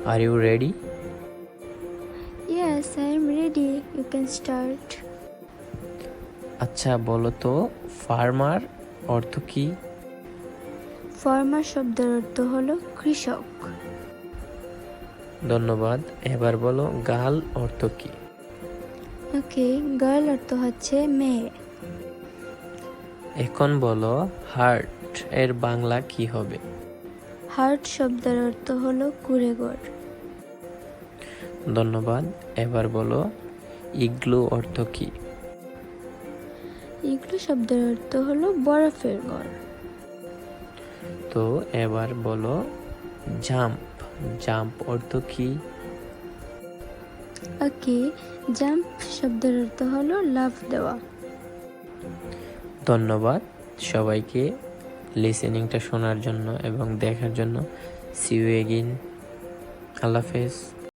R you ready? Yes, I am ready. You can start. আচ্ছা বলো তো, farmer অর্থ কি? ফার্মার শব্দের অর্থ হলো কৃষক। ধন্যবাদ। এবার বলো গার্ল অর্থ কি? ওকে, গার্ল অর্থ হচ্ছে মেয়ে। এখন বলো হার্ট এর বাংলা কি হবে? হার্ট শব্দের অর্থ হলো কুঁড়েঘর। ধন্যবাদ। এবার বলো ইগলু অর্থ কি? ইগলু শব্দের অর্থ হলো বরফের ঘর। তো এবার বলো জাম্প, জাম্প অর্থ কি? ওকে, জাম্প শব্দের অর্থ হলো লাফ দেওয়া। ধন্যবাদ সবাইকে লিসেনিংটা শোনার জন্য এবং দেখার জন্য। C you again. আল্লাহ হাফেজ।